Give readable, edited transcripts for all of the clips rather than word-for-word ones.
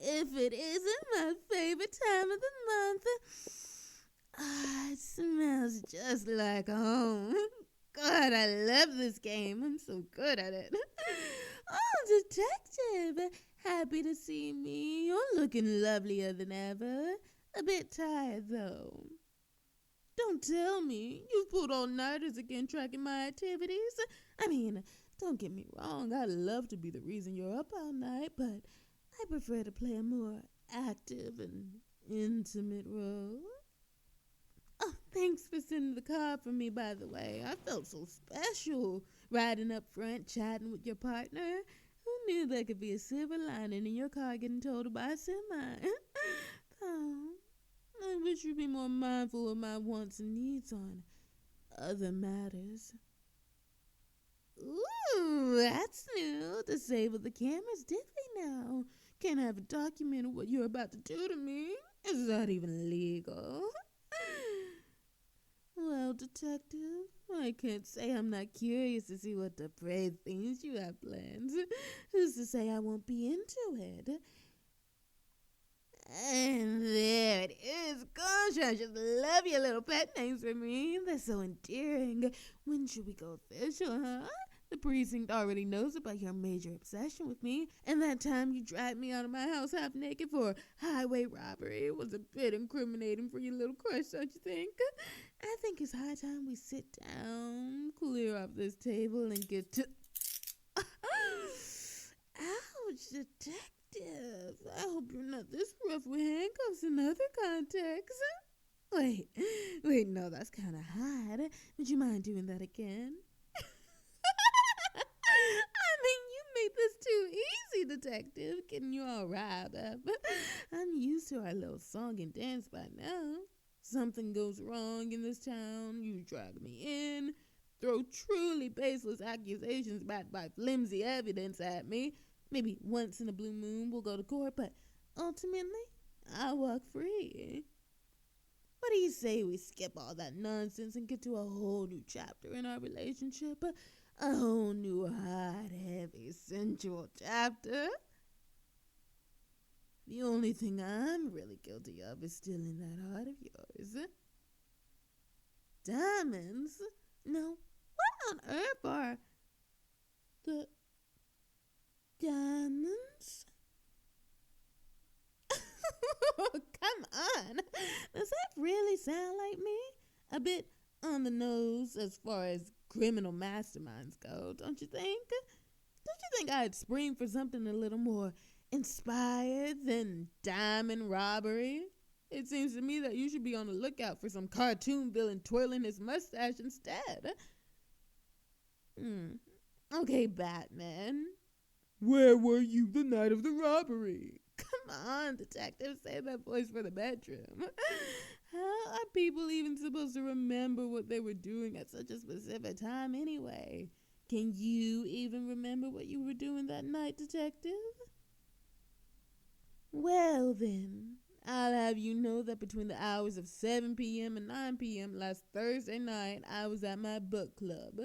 if it isn't my favorite time of the month. It smells just like home. God, I love this game. I'm so good at it. Oh, detective, happy to see me. You're looking lovelier than ever. A bit tired, though. Don't tell me you've pulled all-nighters again tracking my activities. I mean, don't get me wrong, I'd love to be the reason you're up all night, but I prefer to play a more active and intimate role. Oh, thanks for sending the card for me, by the way. I felt so special riding up front, chatting with your partner. Who knew there could be a silver lining in your car getting totaled by a semi? Oh, I wish you'd be more mindful of my wants and needs on other matters. Ooh, that's new. Disable the cameras differently now. Can't have it documented what you're about to do to me. Is that even legal? Well, detective, I can't say I'm not curious to see what depraved things you have planned. Who's to say I won't be into it? And there it is. Gosh, I just love your little pet names for me. They're so endearing. When should we go official, huh? The precinct already knows about your major obsession with me, and that time you dragged me out of my house half naked for highway robbery was a bit incriminating for your little crush, don't you think? I think it's high time we sit down, clear off this table, and get to... Ouch, detective. I hope you're not this rough with handcuffs in other contexts. Wait, no, that's kind of hot. Would you mind doing that again? I mean, you made this too easy, detective. Getting you all riled up. I'm used to our little song and dance by now. Something goes wrong in this town, you drag me in, throw truly baseless accusations backed by flimsy evidence at me. Maybe once in a blue moon we'll go to court, but ultimately, I'll walk free. What do you say we skip all that nonsense and get to a whole new chapter in our relationship? A whole new hot, heavy, sensual chapter? The only thing I'm really guilty of is stealing that heart of yours. Diamonds? No, what on earth are the diamonds? Come on. Does that really sound like me? A bit on the nose as far as criminal masterminds go, don't you think? Don't you think I'd spring for something a little more inspired than diamond robbery? It seems to me that you should be on the lookout for some cartoon villain twirling his mustache instead. Okay, Batman. Where were you the night of the robbery? Come on, detective, save that voice for the bedroom. How are people even supposed to remember what they were doing at such a specific time anyway? Can you even remember what you were doing that night, detective? Well then, I'll have you know that between the hours of 7 p.m. and 9 p.m. last Thursday night, I was at my book club.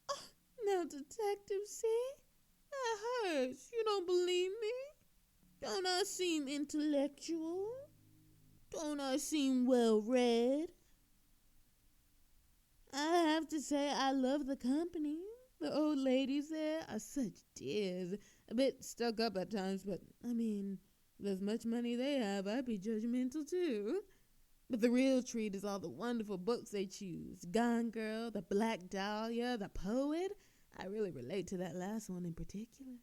Oh, now, detective, see? That hurts. You don't believe me? Don't I seem intellectual? Don't I seem well-read? I have to say I love the company. The old ladies there are such dears. A bit stuck up at times, but, I mean, with as much money they have, I'd be judgmental too. But the real treat is all the wonderful books they choose. Gone Girl, The Black Dahlia, The Poet. I really relate to that last one in particular.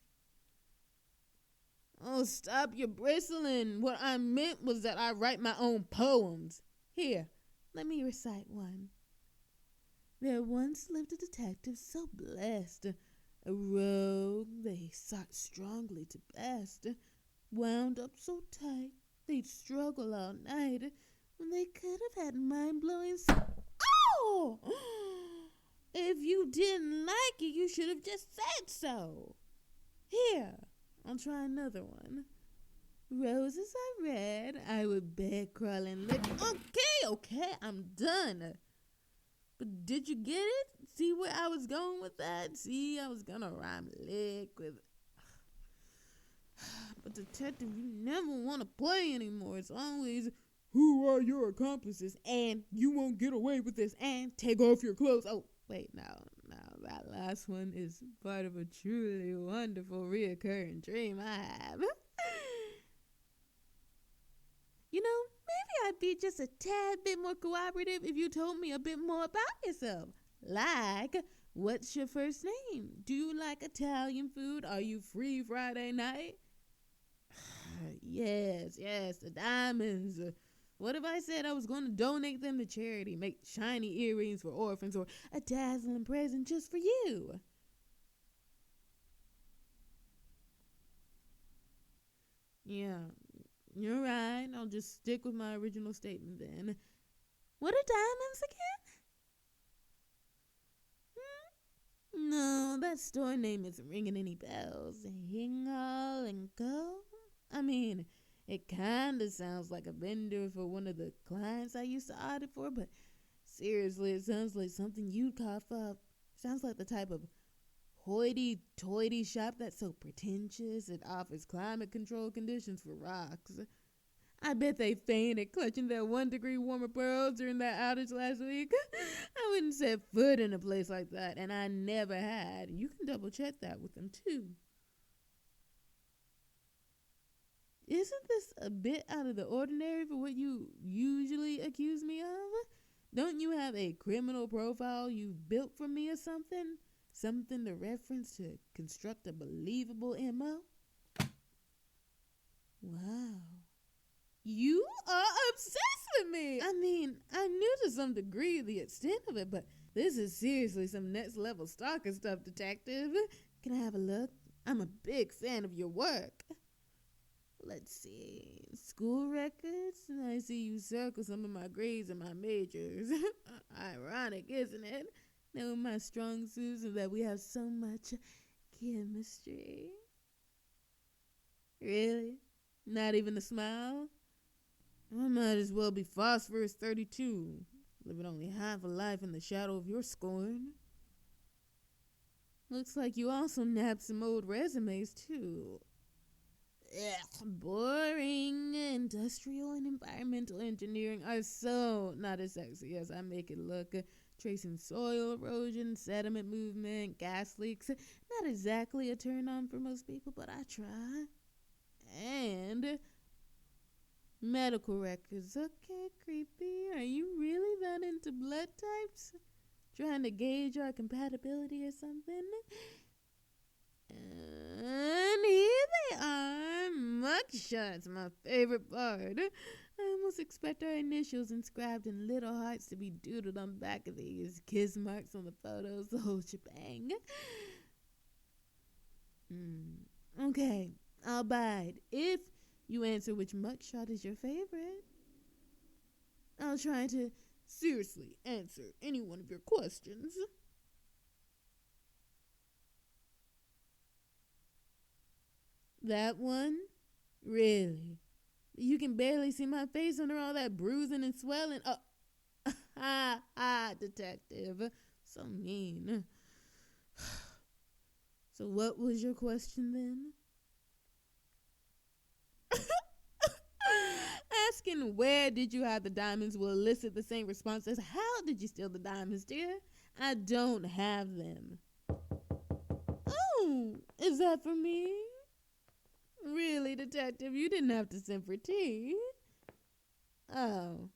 Oh, stop your bristling. What I meant was that I write my own poems. Here, let me recite one. There once lived a detective so blessed, a rogue they sought strongly to best, wound up so tight they'd struggle all night when they could have had mind-blowing... Oh! If you didn't like it, you should have just said so. Here, I'll try another one. Roses are red, I would beg, crawl, and lick... Okay, I'm done. But did you get it? See where I was going with that? See, I was gonna rhyme lick with... But detective you never want to play anymore. It's always, who are your accomplices? And you won't get away with this. And take off your clothes. Oh, wait, no. That last one is part of a truly wonderful reoccurring dream I have. You know, maybe I'd be just a tad bit more cooperative if you told me a bit more about yourself. Like, what's your first name? Do you like Italian food? Are you free Friday night? Yes, the diamonds. What if I said I was going to donate them to charity, make shiny earrings for orphans, or a dazzling present just for you? Yeah, you're right. I'll just stick with my original statement then. What are diamonds again? No, that store name isn't ringing any bells. Hingle and Co? I mean, it kinda sounds like a vendor for one of the clients I used to audit for, but seriously, it sounds like something you'd cough up. Sounds like the type of hoity-toity shop that's so pretentious it offers climate control conditions for rocks. I bet they fainted clutching their 1-degree warmer pearls during that outage last week. I wouldn't set foot in a place like that, and I never had. You can double check that with them too. Isn't this a bit out of the ordinary for what you usually accuse me of? Don't you have a criminal profile you built for me or something? Something to reference to construct a believable MO? Wow. You are obsessed with me. I mean, I knew to some degree the extent of it, but this is seriously some next level stalker stuff, detective. Can I have a look? I'm a big fan of your work. Let's see. School records? I see you circle some of my grades and my majors. Ironic, isn't it? Knowing my strong suits and that we have so much chemistry. Really? Not even a smile? I might as well be Phosphorus 32, living only half a life in the shadow of your scorn. Looks like you also nabbed some old resumes, too. Ugh, boring. Industrial and environmental engineering are so not as sexy as I make it look. Tracing soil erosion, sediment movement, gas leaks. Not exactly a turn on for most people, but I try. And medical records. Okay, creepy. Are you really that into blood types? Trying to gauge our compatibility or something? And here they are. Mugshots, my favorite part. I almost expect our initials inscribed in little hearts to be doodled on the back of these. Kiss marks on the photos, the whole shebang. Okay, I'll bide. If you answer which mugshot is your favorite, I'll try to seriously answer any one of your questions. That one? Really? You can barely see my face under all that bruising and swelling. Oh, detective. So mean. So what was your question then? Asking where did you have the diamonds will elicit the same response as how did you steal the diamonds, dear? I don't have them. Oh, is that for me? Really, detective? You didn't have to send for tea. Oh,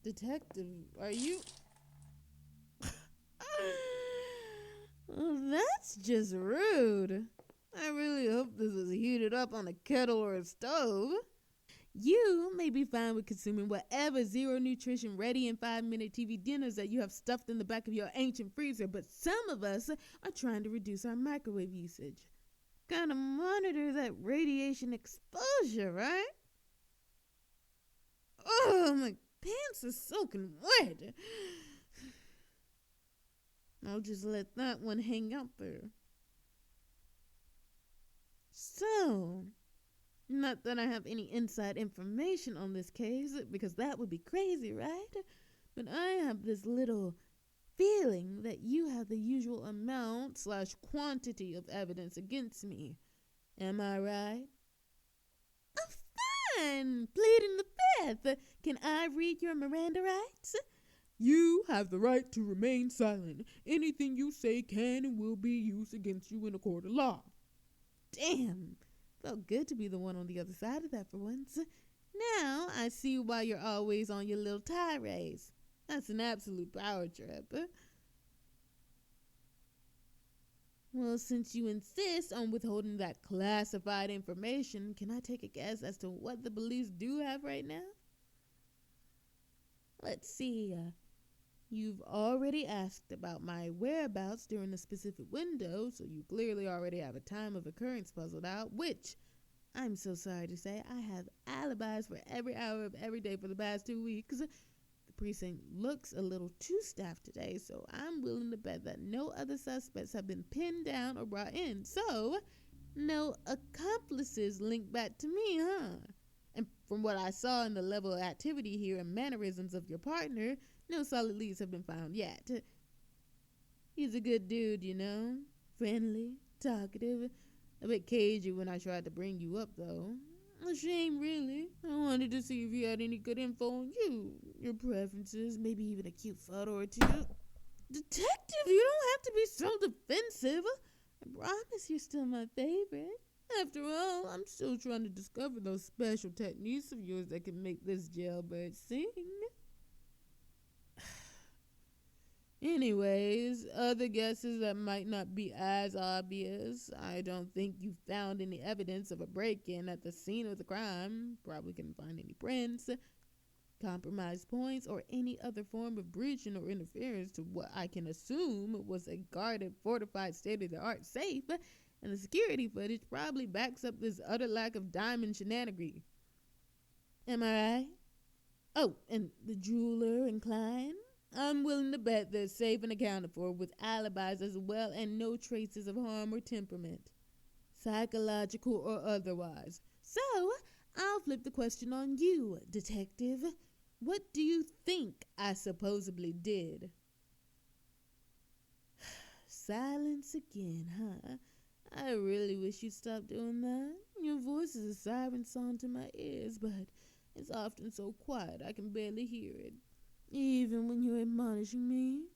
detective, are you? Well, that's just rude. I really hope this is heated up on a kettle or a stove. You may be fine with consuming whatever zero nutrition ready in 5-minute TV dinners that you have stuffed in the back of your ancient freezer, but some of us are trying to reduce our microwave usage. Gotta monitor that radiation exposure, right? Oh, my pants are soaking wet. I'll just let that one hang out there. So, not that I have any inside information on this case, because that would be crazy, right? But I have this little feeling that you have the usual amount/quantity of evidence against me. Am I right? Oh, fine. Pleading the fifth. Can I read your Miranda rights? You have the right to remain silent. Anything you say can and will be used against you in a court of law. Damn. Felt good to be the one on the other side of that for once. Now I see why you're always on your little tirades. That's an absolute power trip. Well, since you insist on withholding that classified information, can I take a guess as to what the police do have right now? Let's see. You've already asked about my whereabouts during a specific window, so you clearly already have a time of occurrence puzzled out, which, I'm so sorry to say, I have alibis for every hour of every day for the past 2 weeks. The precinct looks a little too staffed today, so I'm willing to bet that no other suspects have been pinned down or brought in. So, no accomplices linked back to me, huh? And from what I saw in the level of activity here and mannerisms of your partner, no solid leads have been found yet. He's a good dude, you know. Friendly, talkative, a bit cagey when I tried to bring you up, though. A shame, really. I wanted to see if you had any good info on you, your preferences, maybe even a cute photo or two. Detective, you don't have to be so defensive. I promise you're still my favorite. After all, I'm still trying to discover those special techniques of yours that can make this jailbird sing. Anyways, other guesses that might not be as obvious. I don't think you found any evidence of a break-in at the scene of the crime. Probably couldn't find any prints, compromised points, or any other form of breaching or interference to what I can assume was a guarded, fortified, state-of-the-art safe, and the security footage probably backs up this utter lack of diamond shenanigery. Am I right? Oh, and the jeweler and Klein? I'm willing to bet they're safe and accounted for with alibis as well and no traces of harm or temperament, psychological or otherwise. So, I'll flip the question on you, detective. What do you think I supposedly did? Silence again, huh? I really wish you'd stop doing that. Your voice is a siren song to my ears, but it's often so quiet I can barely hear it. Even when you're admonishing me.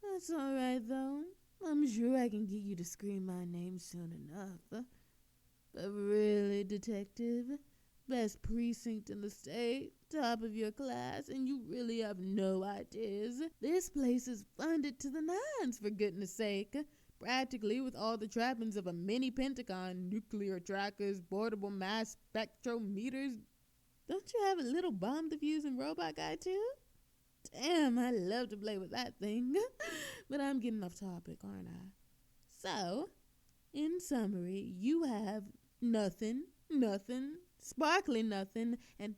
That's all right, though. I'm sure I can get you to scream my name soon enough. But really, detective, best precinct in the state, top of your class, and you really have no ideas. This place is funded to the nines, for goodness sake. Practically with all the trappings of a mini Pentagon, nuclear trackers, portable mass spectrometers. Don't you have a little bomb diffusing robot guy too? Damn, I love to play with that thing. But I'm getting off topic, aren't I? So, in summary, you have nothing, sparkly nothing, and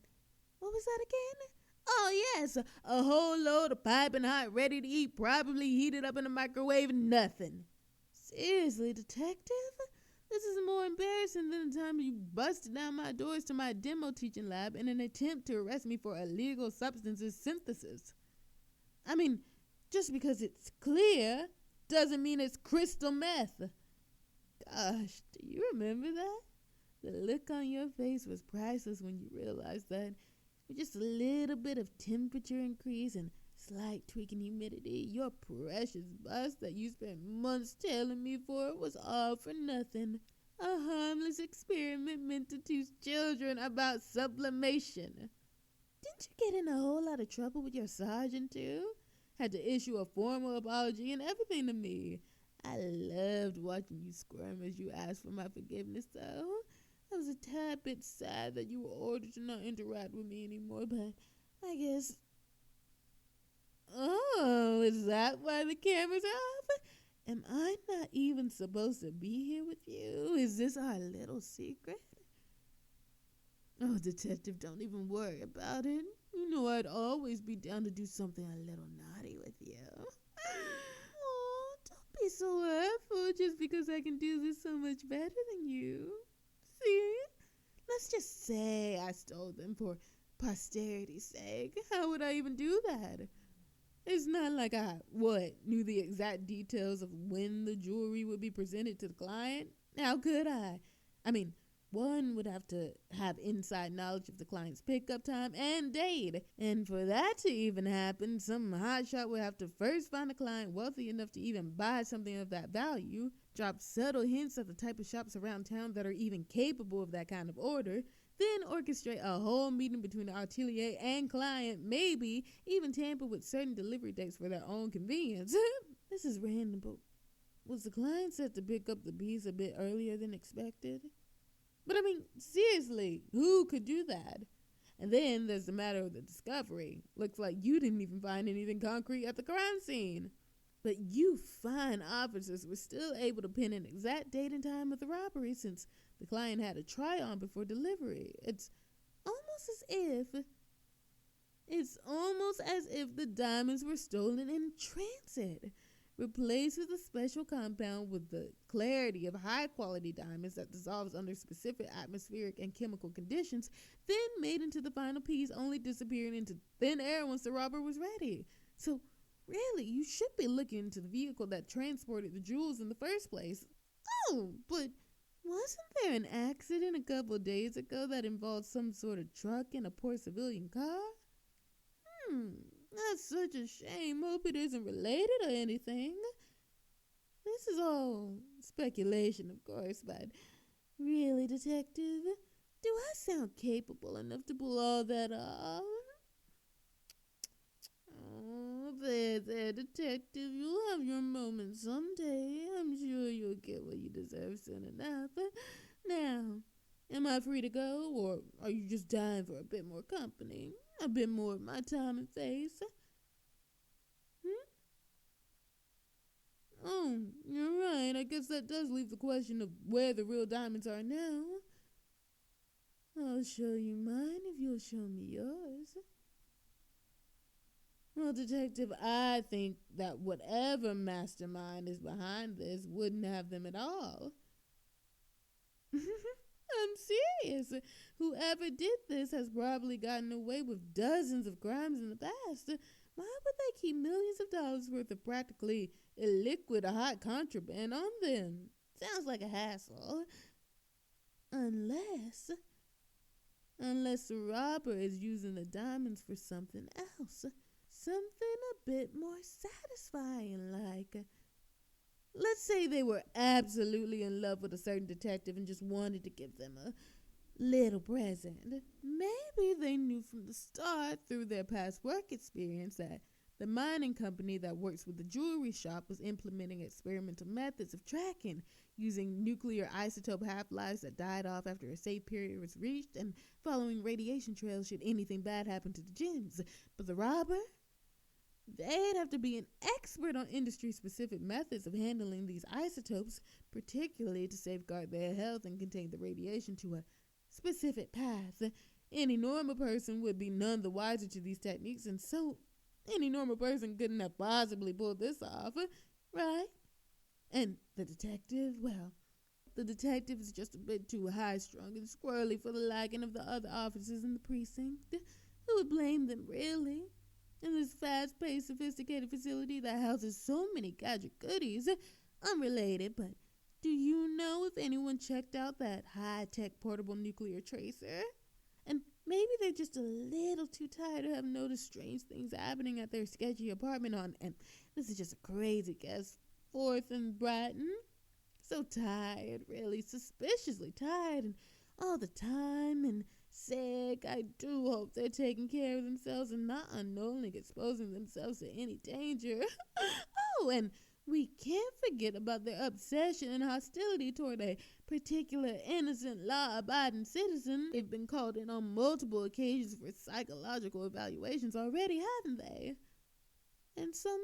what was that again? Oh, yes, a whole load of piping hot, ready to eat, probably heated up in a microwave, nothing. Seriously, detective? This is more embarrassing than the time you busted down my doors to my demo teaching lab in an attempt to arrest me for illegal substances synthesis. I mean, just because it's clear doesn't mean it's crystal meth. Gosh, do you remember that? The look on your face was priceless when you realized that with just a little bit of temperature increase and slight tweak in humidity, your precious bust that you spent months telling me for was all for nothing. A harmless experiment meant to teach children about sublimation. Didn't you get in a whole lot of trouble with your sergeant too? Had to issue a formal apology and everything to me. I loved watching you squirm as you asked for my forgiveness, though. I was a tad bit sad that you were ordered to not interact with me anymore, but I guess... Oh, is that why the camera's off? Am I not even supposed to be here with you? Is this our little secret? Oh, detective, don't even worry about it. You know I'd always be down to do something a little naughty with you. Oh, don't be so hurtful just because I can do this so much better than you. See? Let's just say I stole them for posterity's sake, how would I even do that? It's not like I, knew the exact details of when the jewelry would be presented to the client. How could I? I mean, one would have to have inside knowledge of the client's pickup time and date. And for that to even happen, some hotshot would have to first find a client wealthy enough to even buy something of that value, drop subtle hints at the type of shops around town that are even capable of that kind of order, then orchestrate a whole meeting between the atelier and client, maybe even tamper with certain delivery dates for their own convenience. This is random, but was the client set to pick up the bees a bit earlier than expected? But I mean, seriously, who could do that? And then there's the matter of the discovery. Looks like you didn't even find anything concrete at the crime scene. But you fine officers were still able to pin an exact date and time of the robbery since the client had a try-on before delivery. It's almost as if the diamonds were stolen in transit, replaced with a special compound with the clarity of high-quality diamonds that dissolves under specific atmospheric and chemical conditions, then made into the final piece, only disappearing into thin air once the robber was ready. So, really, you should be looking into the vehicle that transported the jewels in the first place. Oh, but wasn't there an accident a couple days ago that involved some sort of truck and a poor civilian car? That's such a shame. Hope it isn't related or anything. This is all speculation, of course, but really, detective, do I sound capable enough to pull all that off? Oh, there, detective. You'll have your moment someday. I'm sure you'll get what you deserve soon enough. Now, am I free to go, or are you just dying for a bit more company? A bit more of my time and face? Oh, you're right. I guess that does leave the question of where the real diamonds are now. I'll show you mine if you'll show me yours. Well, detective, I think that whatever mastermind is behind this wouldn't have them at all. I'm serious. Whoever did this has probably gotten away with dozens of crimes in the past. Why would they keep millions of dollars worth of practically illiquid hot contraband on them? Sounds like a hassle. Unless the robber is using the diamonds for something else. Something a bit more satisfying, like, let's say they were absolutely in love with a certain detective and just wanted to give them a little present. Maybe they knew from the start through their past work experience that the mining company that works with the jewelry shop was implementing experimental methods of tracking using nuclear isotope half-lives that died off after a safe period was reached and following radiation trails should anything bad happen to the gems. But the robber? They'd have to be an expert on industry-specific methods of handling these isotopes, particularly to safeguard their health and contain the radiation to a specific path. Any normal person would be none the wiser to these techniques, and so any normal person couldn't have possibly pulled this off, right? And the detective, well, the detective is just a bit too high-strung and squirrely for the liking of the other officers in the precinct. Who would blame them, really? In this fast-paced, sophisticated facility that houses so many gadget goodies. Unrelated, but do you know if anyone checked out that high-tech portable nuclear tracer? And maybe they're just a little too tired to have noticed strange things happening at their sketchy apartment on, and this is just a crazy guess, 4th and Brighton. So tired, really, suspiciously tired, and all the time, and sick. I do hope they're taking care of themselves and not unknowingly exposing themselves to any danger. Oh, and we can't forget about their obsession and hostility toward a particular innocent, law-abiding citizen. They've been called in on multiple occasions for psychological evaluations already, haven't they? And so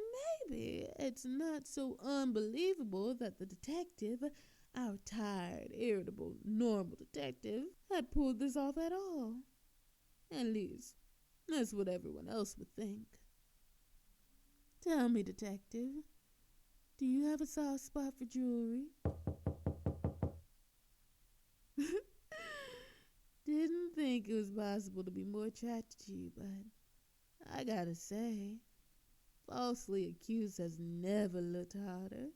maybe it's not so unbelievable that the detective, our tired, irritable, normal detective, had pulled this off at all. At least, that's what everyone else would think. Tell me, detective, do you have a soft spot for jewelry? Didn't think it was possible to be more attracted to you, but I gotta say, falsely accused has never looked harder.